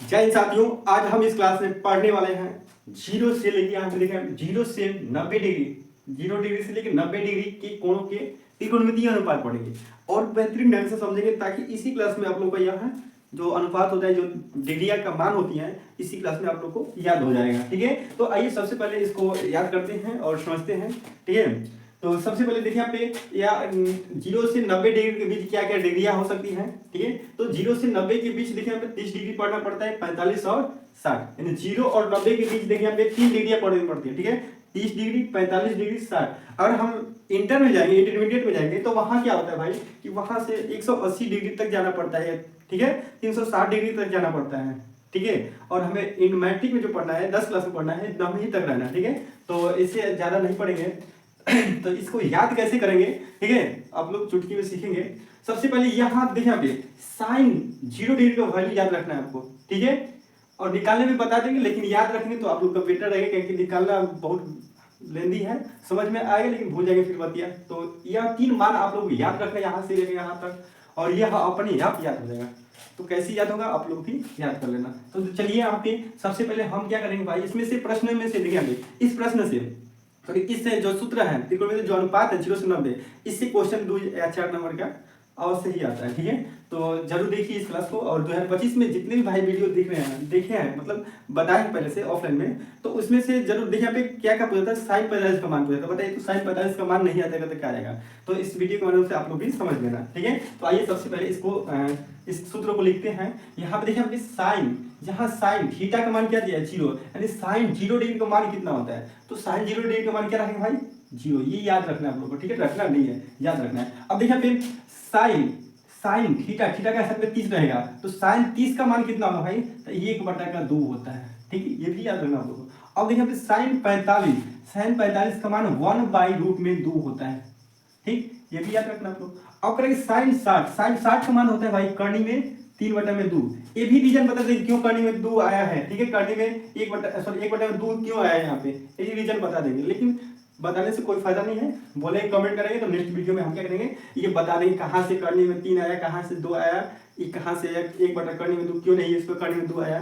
जय हिंद साथियों, आज हम इस क्लास में पढ़ने वाले हैं जीरो से लेके यहाँ पे देखें 0 से 90 डिग्री, 0 डिग्री से लेके 90 डिग्री के कोणों के त्रिकोणमितीय अनुपात पढ़ेंगे और बेहतरीन ढंग से समझेंगे ताकि इसी क्लास में आप लोग का यह जो अनुपात होता है, जो डिग्रियां का मान होती हैं, इसी क्लास में आप लोग को याद हो जाएगा। ठीक है, तो आइए सबसे पहले इसको याद करते हैं और समझते हैं। ठीक है, तो सबसे पहले देखिए यहाँ पे या 0 से 90 डिग्री के बीच क्या क्या डिग्रियां हो सकती हैं। ठीक है, तो 0 से 90 के बीच देखिए यहाँ पे 30 डिग्री पढ़ना पड़ता है, 45 और 60, यानी 0 और 90 के बीच देखिए यहाँ पे 3 डिग्रियां पढ़नी पड़ती है। ठीक है, 30 डिग्री, 45 डिग्री, 60। अगर हम इंटर में जाएंगे, इंटरमीडिएट में जाएंगे, तो वहां क्या होता है भाई कि वहां से 180 डिग्री तक जाना पड़ता है। ठीक है, 360 डिग्री तक जाना पड़ता है। ठीक है, और हमें इन मैट्रिक में जो पढ़ना है 10 क्लास में पढ़ना है, एकदम ही तक रहना है। ठीक है, तो इससे ज्यादा नहीं पढ़ेंगे। तो इसको याद कैसे करेंगे, ठीक है, आप लोग चुटकी में सीखेंगे। सबसे पहले यहाँ देखिए, यहाँ पे साइन 0 डिग्री का वैल्यू याद रखना है आपको। ठीक है, और निकालने में बता देंगे, लेकिन याद रखेंगे तो आप लोग का बेटर रहेगा, क्योंकि निकालना बहुत लेंदी है, समझ में आएगा लेकिन भूल जाएंगे फिर बतिया। तो यह 3 मान आप लोग याद रखना, यहाँ से लेकर यहाँ तक, और यह अपने आप याद हो जाएगा। तो कैसे याद होगा आप लोग भी याद कर लेना। तो चलिए यहाँ पे सबसे पहले हम क्या करेंगे भाई, इसमें से प्रश्न में से देखिए, इस प्रश्न से तो इससे जो सूत्र है त्रिकोणमितीय जो अनुपात है 0 से 90, इससे क्वेश्चन 2 या 4 नंबर का अवश्य ही आता है। ठीक है, तो जरूर देखिए इस क्लास को। और 2025 में जितने भी भाई वीडियो देख रहे हैं, देखे हैं, मतलब बताए पहले से ऑफलाइन में, तो उसमें से जरूर देखिए यहाँ पे क्या क्या पूछा था, साइन 45 का मान पूछा था। बताइए, तो साइन 45 का मान नहीं आता तो क्या आएगा। तो इस वीडियो के माध्यम से आप लोग भी समझ लेना। ठीक है, तो आइए सबसे पहले इसको इस सूत्र को लिखते हैं। यहाँ पे देखिए आपके साइन, जहाँ साइन थीटा का मान क्या दिया है 0, यानी साइन 0 डिग्री का मान कितना होता है, तो साइन 0 डिग्री का मान क्या रखेंगे भाई 0। ये याद रखना है आप लोग को। ठीक है, रखना नहीं है, याद रखना है। अब देखिए फिर साइन साइन थीटा, थीटा का असल में 30 रहेगा, तो साइन 30 का मान कितना होगा भाई, तो 1/2 होता है। ठीक है, ये भी याद रखना आप लोग को। अब देखिए साइन 45, साइन 45 का मान 1/√2 होता है। ठीक, ये भी याद रखना आप लोग। अब करेंगे साइन 60, साइन 60 का मान होता है भाई करनी में 3/2। ये भी रीजन बता देंगे क्यों करनी में 2 आया है। ठीक है, करनी में 1/2 क्यों आया है यहाँ पे, ये रीजन बता देंगे, लेकिन बताने से कोई फायदा नहीं है। बोले कमेंट करेंगे तो नेक्स्ट वीडियो में हम क्या करेंगे, ये बता देंगे कहाँ से करनी में 3 आया, कहाँ से 2 आया, ये कहाँ से 1 करनी में 2 क्यों नहीं, इस पर करनी में 2 आया,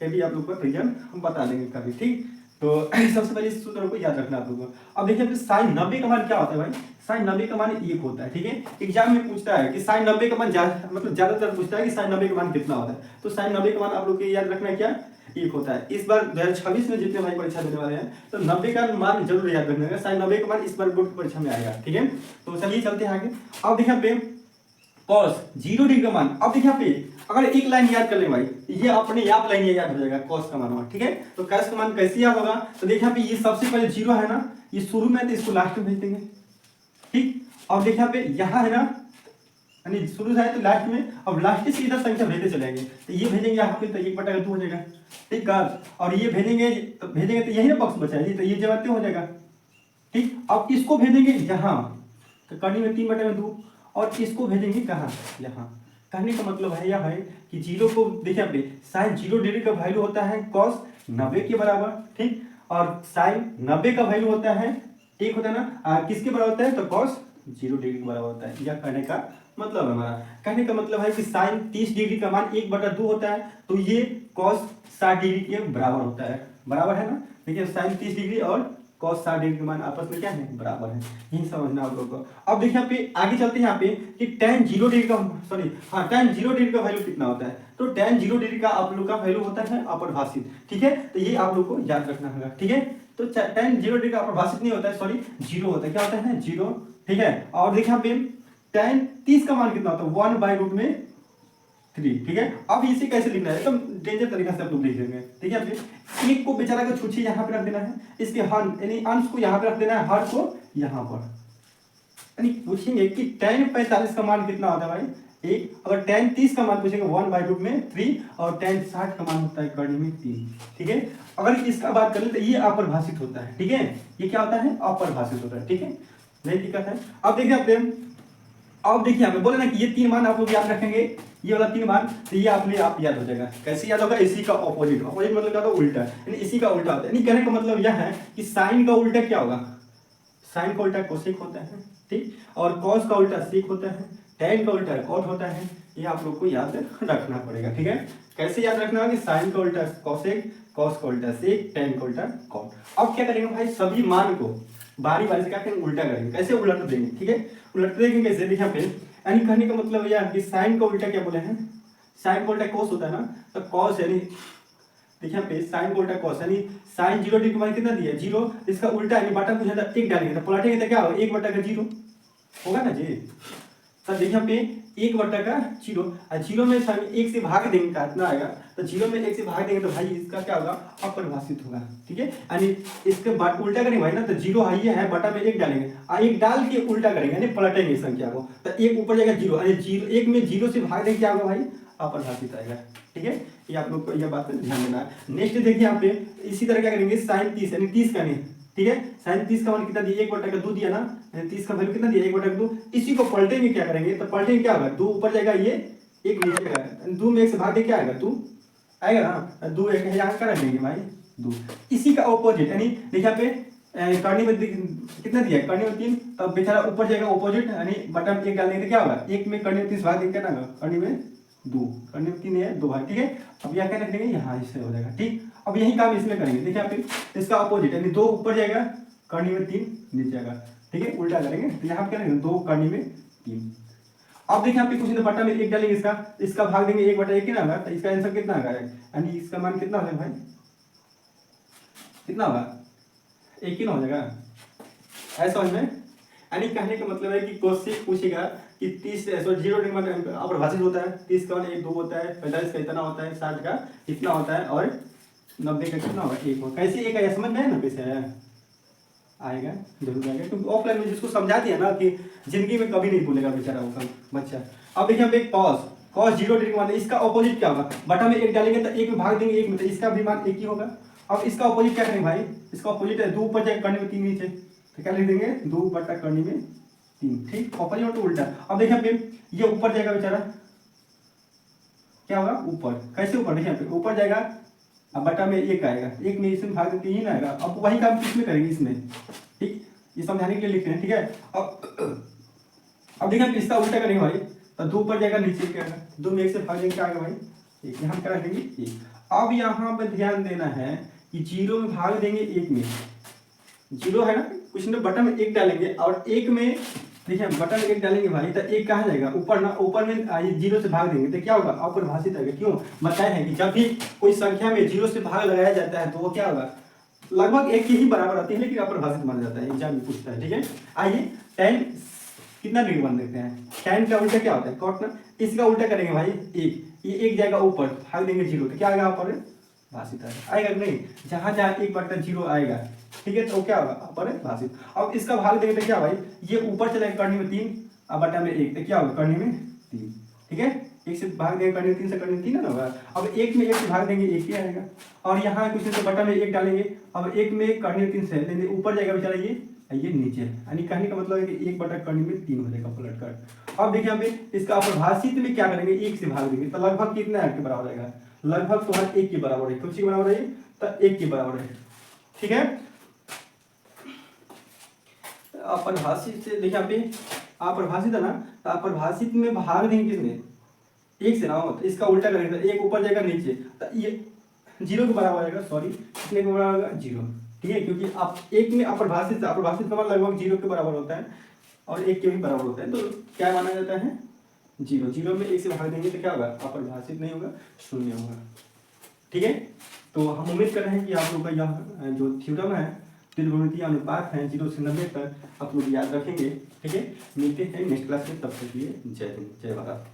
ये भी आप लोग को रीजन हम बता देंगे कभी। ठीक, तो सबसे पहले इस सूत्र को याद रखना आप लोगों को। अब देखिए साइन 90 का मान क्या होता है भाई, साइन 90 का मान 1 होता है। ठीक है, एग्जाम में पूछता है कि साइन 90 का मान मतलब ज्यादातर पूछता है कि साइन 90 का मान कितना होता है, तो साइन 90 का मान आप लोग को याद रखना है क्या 1 होता है। इस बार 2026 में जितने भाई परीक्षा देने वाले हैं, तो 90 का मान जरूर याद रखना है, साइन 90 का मान इस बार बोर्ड की परीक्षा में आएगा। ठीक है, तो चलिए चलते हैं आगे। अब देखिए पे कॉस 0 डिग्री का मान, अब देखिए पे अगर एक लाइन याद कर ले भाई, ये अपने आप लाइन याद हो जाएगा कॉस का मान। ठीक है, तो कॉस का मान कैसे याद होगा, तो देखिए पे ये सबसे पहले 0 है ना, ये शुरू में है तो इसको लास्ट में भेज देंगे। ठीक, और देखिए पे यहाँ है ना, यानी शुरू से है तो लास्ट में, अब लास्ट से इधर संख्या भेजते चलेंगे, तो ये भेजेंगे यहाँ पे तो 1/2 हो जाएगा। ठीक है, और ये भेजेंगे तो यही ना पक्ष बचा है, तो ये जवाब हो जाएगा। ठीक, अब इसको भेजेंगे यहाँ, तो करनी में 3/2, और इसको भेजेंगे कहाँ, यहाँ। कहने का मतलब है यह है कि 0 को देखिए आप साइन 0 डिग्री का वैल्यू होता है कॉस 90 के बराबर। ठीक, और साइन 90 का वैल्यू होता है 1 होता है ना, किसके बराबर होता है, तो कॉस 0 डिग्री के बराबर होता है। यह कहने का मतलब हमारा, कहने का मतलब है कि साइन 30 डिग्री का मान 1/2 होता है, तो ये कॉस 60 डिग्री के बराबर होता है। बराबर है ना, देखिए साइन 30 डिग्री और कॉस 60 डिग्री के मान आपस में क्या है, बराबर है। यही समझना आप लोगों को। अब देखिए यहाँ पे आगे चलते हैं यहाँ पे कि tan 0 डिग्री का tan 0 डिग्री का वैल्यू कितना होता है, तो tan 0 डिग्री का आप लोग का वैल्यू होता है अपरिभाषित। ठीक है, तो ये आप लोग को याद रखना होगा। ठीक है, तो tan 0 डिग्री का अपरिभाषित नहीं होता है, सॉरी 0 होता है, क्या होता है 0। ठीक है, और देखिए यहाँ पे tan 30 का मान कितना होता है 1/√3। ठीक है, अब इसे कैसे लिखना है, एकदम डेंजर तरीका से आप लोग लिख लेंगे। ठीक है, फिर एक को बेचारा को छुच्छी यहाँ पे रख देना है, इसके हर यानी अंश को यहाँ पे रख देना है, हर को यहाँ पर। यानी पूछेंगे कि tan 45 का मान कितना होता है भाई 1, अगर tan 30 का मान पूछेंगे 1/√3, और tan 60 का मान होता है करनी में 3। ठीक है, अगर इसका बात कर ले तो ये अपरिभाषित होता है। ठीक है, ये क्या होता है, अपरिभाषित होता है। ठीक है, नहीं दिक्कत है। अब देखिए अब देखिए यहाँ पे बोले ना कि ये 3 मान आप लोग याद रखेंगे, ये वाला 3 मान, तो ये आप याद हो जाएगा। कैसे याद होगा, इसी का ऑपोजिट, ऑपोजिट मतलब क्या होता है, उल्टा, यानी इसी का उल्टा होता है। यानी कहने का मतलब यह है कि साइन का उल्टा क्या होगा, साइन का उल्टा कोसेक होता है। ठीक, और कॉस का उल्टा सेक होता है, tan का उल्टा कॉट होता है, ये आप लोग को याद रखना पड़ेगा, ठीक है। कैसे याद रखना है कि साइन का उल्टा कॉसेक, कॉस का उल्टा सेक, टेन का उल्टा कॉट। अब क्या करेंगे भाई, सभी मान को बारी बारी से क्या करेंगे, उल्टा करेंगे। कैसे उलट देंगे, ठीक है, उलट देंगे कैसे, देखिए यहाँ पे यानी कहने का मतलब यह कि साइन का उल्टा क्या बोले हैं, साइन का उल्टा कॉस होता है ना, तो कॉस यानी देखिए यहाँ पे साइन का उल्टा कॉस यानी साइन 0 डिग्री मान कितना दिया 0, इसका उल्टा यानी बटा पूछा था 1 डालेंगे तो पलटेंगे तो क्या होगा 1/0 होगा ना जी। तो देखिए यहाँ पे 1/0 और 0 में 1 से भाग देंगे कितना आएगा, तो 0 में 1 से भाग देंगे तो भाई इसका क्या होगा, अपरिभाषित होगा, ठीक है। यानी इसके उल्टा करेंगे भाई ना, तो 0 है ये है, बटा में 1 डालेंगे और 1 डाल के उल्टा करेंगे यानी पलटेंगे संख्या को, तो 1 ऊपर जाएगा 0 यानी 1 में 0 से भाग देंगे क्या होगा भाई, अपरिभाषित आएगा, ठीक है। ये आप लोग को यह बात पर ध्यान देना है। नेक्स्ट देखिए यहाँ पे इसी तरह क्या करेंगे, साइन 30 यानी 30 का नहीं, ठीक है, साइन 30 का मान कितना दिया 1/2 दिया ना, 30 का वैल्यू कितना दिया 1/2। इसी को पलटेंगे क्या करेंगे, तो पलटेंगे क्या होगा, 2 ऊपर जाएगा ये 1 नीचे जाएगा, 2 में 1 से भाग दे क्या आएगा 2 आएगा ना, 2 1 यहाँ कर देंगे भाई 2। इसी का ऑपोजिट यानी देखिए यहाँ पे करनी में कितना दिया, करनी में 3, तब बेचारा ऊपर जाएगा ऑपोजिट यानी बटा में 1 डालेंगे तो क्या होगा, 1 में करनी में 30 भाग देंगे ना, करनी में 2, करनी में 3 है 2 भाग, ठीक है। अब यहाँ क्या रख देंगे, यहाँ इससे हो जाएगा, ठीक। अब यही काम इसमें करेंगे, देखिए यहाँ पे इसका अपोजिट यानी 2 ऊपर जाएगा, करनी में 3 नीचे जाएगा, ठीक है, उल्टा करेंगे तो यहाँ क्या करेंगे 2 करनी में 3। अब देखिए यहाँ पे कुछ बटा में 1 डालेंगे, इसका भाग देंगे 1/1 कितना होगा, तो इसका आंसर कितना आएगा, यानी इसका मान कितना हो जाएगा भाई, कितना होगा 1 ही ना हो जाएगा, ऐसा समझ में। यानी कहने का मतलब है कि क्वेश्चन पूछेगा कि 30 0 डिग्री मतलब अपरिभाषित होता है, 30 का 1 2 होता है, 45 का इतना होता है, 60 का इतना होता है और 90 का कितना होगा 1 होगा। कैसे 1 आया समझ में है ना, कैसे आया आएगा जरूर आएगा, क्योंकि ऑफलाइन में जिसको समझा दिया ना कि जिंदगी में कभी नहीं भूलेगा बेचारा वो बच्चा। अब देखिए हम एक कॉस 0 डिग्री मान, इसका ऑपोजिट क्या होगा, बटा में 1 डालेंगे तो 1 में भाग देंगे 1 में, तो इसका भी मान 1 ही होगा। अब इसका ऑपोजिट क्या करेंगे भाई, इसका ऑपोजिट है 2 ऊपर जाएगा करनी में 3 नीचे, तो क्या लिख देंगे 2 बटा करनी में 3, ठीक, ऑपोजिट तो उल्टा। अब देखिए पे ये ऊपर जाएगा बेचारा, क्या होगा ऊपर, कैसे ऊपर, देखिए पे ऊपर जाएगा अब बटा में 1 आएगा, 1 में इसमें भाग 3 आएगा। अब वही काम किसमें करेंगे इसमें, ठीक, ये समझाने के लिए लिख रहे हैं, ठीक है। अब देखिए इसका उल्टा करेंगे भाई, तो 2 ऊपर जाएगा नीचे क्या आएगा, 2 में 1 से भाग देंगे क्या आएगा भाई 1, यहाँ क्या रखेंगे 1। अब यहाँ पे ध्यान देना है कि 0 में भाग देंगे 1 में, 0 है ना, कुछ ना बटा में 1 डालेंगे और 1 में देखिए बटन 1 डालेंगे भाई, तो 1 कहाँ जाएगा ऊपर ना, ऊपर में 0 से भाग देंगे तो क्या होगा अपरिभाषित आएगा। क्यों बताए हैं कि जब भी कोई संख्या में 0 से भाग लगाया जाता है तो वो क्या होगा, लगभग 1 के ही बराबर आती है, लेकिन अपरिभाषित माना जाता है, एग्जाम में पूछता है, ठीक है। आइए tan कितना डिग्री बन देते हैं, tan का उल्टा क्या होता है कॉट ना, इसका उल्टा करेंगे भाई 1, ये 1 जाएगा ऊपर, भाग देंगे 0 तो क्या आएगा अपरिभाषित आएगा नहीं, जहाँ जहाँ 1/0 आएगा, ठीक है, तो क्या होगा अपरिभाषित। अब इसका भाग देंगे तो क्या भाई, ये ऊपर चलेगा करनी में 3 और बटा में 1, तो क्या होगा करनी में 3, ठीक है, 1 से भाग देंगे करनी में 3 से करनी में 3 है ना होगा। अब 1 में 1 से भाग देंगे 1 ही आएगा, और यहाँ कुछ से बटा में 1 डालेंगे, अब 1 में करनी में 3 से ऊपर जाएगा बेचारा ये नीचे, यानी कहने का मतलब है कि 1 बटा करनी में 3 हो जाएगा पलट कर। अब देखिए यहाँ पे इसका अपरिभाषित में क्या करेंगे, 1 से भाग देंगे तो लगभग कितना के बराबर आएगा, लगभग तो 1 के बराबर है, कुछ के बराबर है तो 1 के बराबर है, ठीक है। अपरिभाषित से देखिए यहाँ पे अपरिभाषित है ना, तो अपरिभाषित में भाग देंगे किसने 1 से ना, तो इसका उल्टा करेंगे तो 1 ऊपर जाएगा नीचे, तो ये 0 के बराबर आएगा, सॉरी कितने के बराबर आएगा 0, ठीक है, क्योंकि आप 1 में अपरिभाषित का मतलब लगभग 0 के बराबर होता है और 1 के भी बराबर होता है, तो क्या माना जाता है 0 में 1 से भाग देंगे तो क्या होगा अपरिभाषित नहीं होगा, शून्य होगा, ठीक है। तो हम उम्मीद कर रहे हैं कि आप लोग का यह जो थ्योरम है त्रिकोणमितीय अनुपात है 0 से 90 तक आप लोग याद रखेंगे, ठीक है। मिलते हैं नेक्स्ट क्लास में, तब तक के लिए जय हिंद जय भारत।